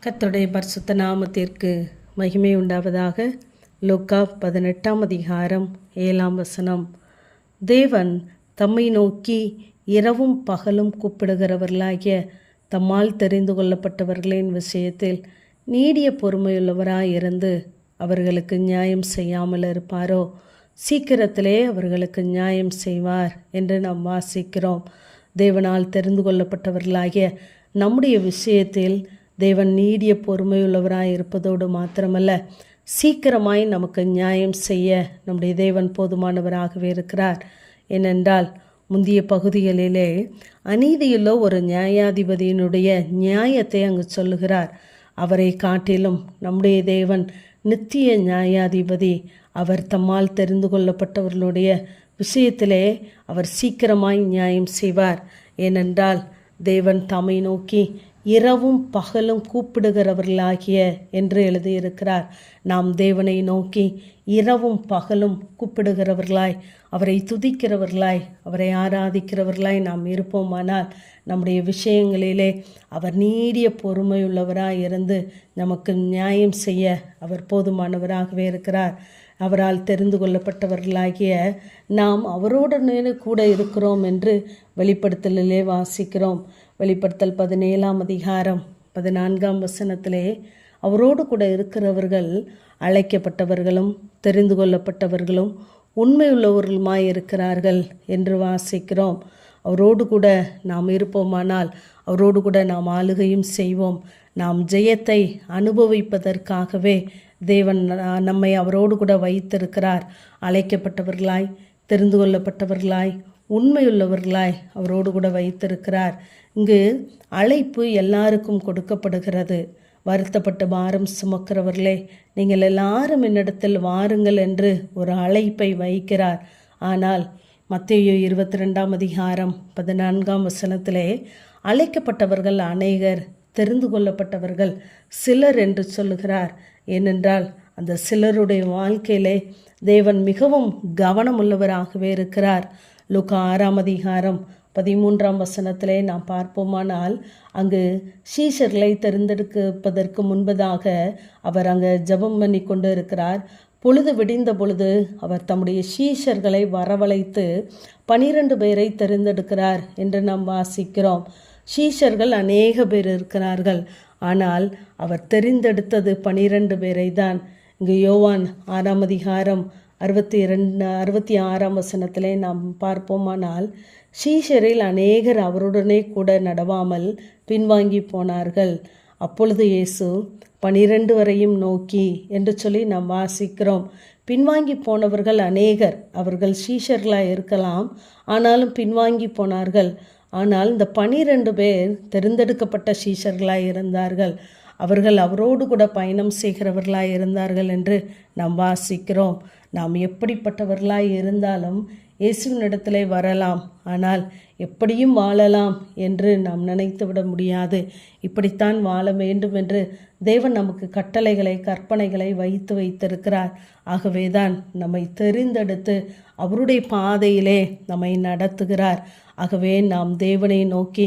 கர்த்தருடைய பரிசுத்த நாமத்திற்கு மகிமை உண்டாவதாக. லூக்கா 18ஆம் அதிகாரம் 7ஆம் வசனம். தேவன் தம்மை நோக்கி இரவும் பகலும் கூப்பிடுகிறவர்களாகிய தம்மால் தெரிந்து கொள்ளப்பட்டவர்களின் விஷயத்தில் நீடிய பொறுமையுள்ளவராயிருந்து அவர்களுக்கு நியாயம் செய்யாமல் இருப்பாரோ, சீக்கிரத்திலே அவர்களுக்கு நியாயம் செய்வார் என்று நாம் வாசிக்கிறோம். தேவனால் தெரிந்து கொள்ளப்பட்டவர்களாகிய நம்முடைய விஷயத்தில் தேவன் நீடிய பொறுமையுள்ளவராய் இருப்பதோடு மாத்திரமல்ல, சீக்கிரமாய் நமக்கு நியாயம் செய்ய நம்முடைய தேவன் போதுமானவராகவே இருக்கிறார். ஏனென்றால் முந்தைய பகுதிகளிலே அநீதியுள்ள ஒரு நியாயாதிபதியினுடைய நியாயத்தை அங்கு சொல்லுகிறார். அவரை காட்டிலும் நம்முடைய தேவன் நித்திய நியாயாதிபதி. அவர் தம்மால் தெரிந்து கொள்ளப்பட்டவர்களுடைய விஷயத்திலே அவர் சீக்கிரமாய் நியாயம் செய்வார். ஏனென்றால் தேவன் தம்மை நோக்கி இரவும் பகலும் கூப்பிடுகிறவர்களாகிய என்று எழுதியிருக்கிறார். நாம் தேவனை நோக்கி இரவும் பகலும் கூப்பிடுகிறவர்களாய், அவரை துதிக்கிறவர்களாய், அவரை ஆராதிக்கிறவர்களாய் நாம் இருப்போமானால் நம்முடைய விஷயங்களிலே அவர் நீடிய பொறுமையுள்ளவராய் இருந்து நமக்கு நியாயம் செய்ய அவர் போதுமானவராகவே இருக்கிறார். அவரால் தெரிந்து கொள்ளப்பட்டவர்களாகிய நாம் அவரோடு கூட இருக்கிறோம் என்று வெளிப்படுத்தலிலே வாசிக்கிறோம். வெளிப்படுத்தல் 17ஆம் அதிகாரம் 14ஆம் வசனத்திலே அவரோடு கூட இருக்கிறவர்கள் அழைக்கப்பட்டவர்களும் தெரிந்து கொள்ளப்பட்டவர்களும் உண்மையுள்ளவர்களுமாய் இருக்கிறார்கள் என்று வாசிக்கிறோம். அவரோடு கூட நாம் இருப்போமானால் அவரோடு கூட நாம் ஆளுகையும் செய்வோம். நாம் ஜெயத்தை அனுபவிப்பதற்காகவே தேவன் நம்மை அவரோடு கூட வைத்திருக்கிறார். அழைக்கப்பட்டவர்களாய், தெரிந்து கொள்ளப்பட்டவர்களாய், உண்மையுள்ளவர்களாய் அவரோடு கூட வைத்திருக்கிறார். இங்கு அழைப்பு எல்லாருக்கும் கொடுக்கப்படுகிறது. வருத்தப்பட்ட பாரம் சுமக்கிறவர்களே, நீங்கள் எல்லாரும் என்னிடத்தில் வாருங்கள் என்று ஒரு அழைப்பை வைக்கிறார். ஆனால் மத்தேயு 22ஆம் அதிகாரம் 14ஆம் வசனத்திலே அழைக்கப்பட்டவர்கள் அநேகர், தெரிந்து கொள்ளப்பட்டவர்கள் சிலர் என்று சொல்லுகிறார். ஏனென்றால் அந்த சிலருடைய வாழ்க்கையிலே தேவன் மிகவும் கவனமுள்ளவராகவே இருக்கிறார். லூக்கா 6ஆம் அதிகாரம் 13ஆம் வசனத்திலே நாம் பார்ப்போமானால் அங்கு சீஷர்களை தெரிந்தெடுப்பதற்கு முன்பதாக அவர் அங்கு ஜெபம் பண்ணி கொண்டு இருக்கிறார். பொழுது விடிந்த பொழுது அவர் தம்முடைய சீஷர்களை வரவழைத்து 12 பேரை தெரிந்தெடுக்கிறார் என்று நாம் வாசிக்கிறோம். சீஷர்கள் அநேக பேர் இருக்கிறார்கள், ஆனால் அவர் தெரிந்தெடுத்தது 12 பேரை தான். இங்கு யோவான் 6ஆம் அதிகாரம் 66ஆம் வசனத்திலே நாம் பார்ப்போமானால் சீஷரில் அநேகர் அவருடனே கூட நடவாமல் பின்வாங்கி போனார்கள். அப்பொழுது இயேசு 12 வரையும் நோக்கி என்று சொல்லி நாம் வாசிக்கிறோம். பின்வாங்கி போனவர்கள் அநேகர், அவர்கள் சீஷர்களாக இருக்கலாம், ஆனாலும் பின்வாங்கி போனார்கள். ஆனால் இந்த 12 பேர் தெரிந்தெடுக்கப்பட்ட சீஷர்களாய் இருந்தார்கள். அவர்கள் அவரோடு கூட பயணம் செய்கிறவர்களாய் இருந்தார்கள் என்று நாம் வாசிக்கிறோம். நாம் எப்படிப்பட்டவர்களாய் இருந்தாலும் இயேசுவினிடத்திலே வரலாம், ஆனால் எப்படியும் வாழலாம் என்று நாம் நினைத்து விட முடியாது. இப்படித்தான் வாழ வேண்டும் என்று தேவன் நமக்கு கட்டளைகளை, கற்பனைகளை வைத்திருக்கிறார். ஆகவேதான் நம்மை தெரிந்தெடுத்து அவருடைய பாதையிலே நம்மை நடத்துகிறார். ஆகவே நாம் தேவனை நோக்கி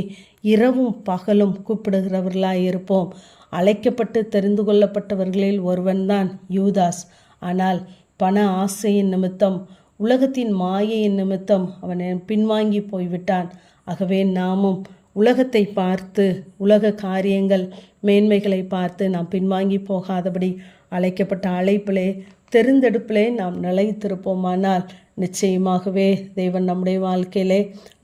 இரவும் பகலும் கூப்பிடுகிறவர்களாய் இருப்போம். அழைக்கப்பட்டு தெரிந்து கொள்ளப்பட்டவர்களில் ஒருவன்தான் யூதாஸ். ஆனால் பண ஆசையின் நிமித்தம், உலகத்தின் மாயையின் நிமித்தம் அவன் பின்வாங்கி போய்விட்டான். ஆகவே நாமும் உலகத்தை பார்த்து, உலக காரியங்கள், மேன்மைகளை பார்த்து நாம் பின்வாங்கி போகாதபடி அழைக்கப்பட்ட அழைப்பிலே, தெரிந்தெடுப்பிலே நாம் நிலைத்திருப்போமானால் நிச்சயமாகவே தேவன் நம்முடைய வாழ்க்கையிலே,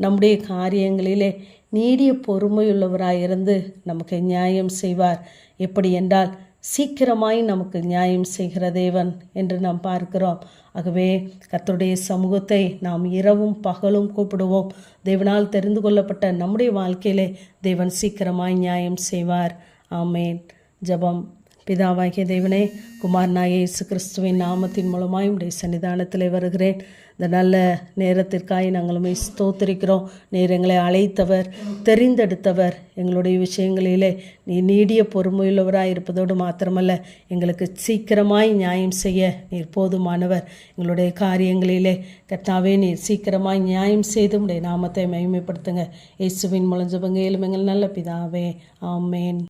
நம்முடைய காரியங்களிலே நீடிய பொறுமையுள்ளவராயிருந்து நமக்கு நியாயம் செய்வார். எப்படி என்றால் சீக்கிரமாய் நமக்கு நியாயம் செய்கிற தேவன் என்று நாம் பார்க்கிறோம். ஆகவே கர்த்தருடைய சமூகத்தை நாம் இரவும் பகலும் கூப்பிடுவோம். தேவனால் தெரிந்து கொள்ளப்பட்ட நம்முடைய வாழ்க்கையிலே தேவன் சீக்கிரமாய் நியாயம் செய்வார். ஆமேன். ஜெபம். பிதாவாகிய தேவனே, குமாரனாகிய இயேசு கிறிஸ்துவின் நாமத்தின் மூலமாய் உடைய சன்னிதானத்தில் வருகிறேன். இந்த நல்ல நேரத்திற்காய் நாங்களுமே ஸ்தோத்திரிக்கிறோம். நீர் எங்களை அழைத்தவர், தெரிந்தெடுத்தவர். எங்களுடைய விஷயங்களிலே நீ நீடிய பொறுமையுள்ளவராய் இருப்பதோடு மாத்திரமல்ல, எங்களுக்கு சீக்கிரமாய் நியாயம் செய்ய நீர் போதுமானவர். எங்களுடைய காரியங்களிலே கர்த்தாவே நீர் சீக்கிரமாய் நியாயம் செய்து உடைய நாமத்தை மகிமைப்படுத்துங்க. இயேசுவின் மூலம் ஜெபங்கள் எங்கள் நல்ல பிதாவே. ஆமேன்.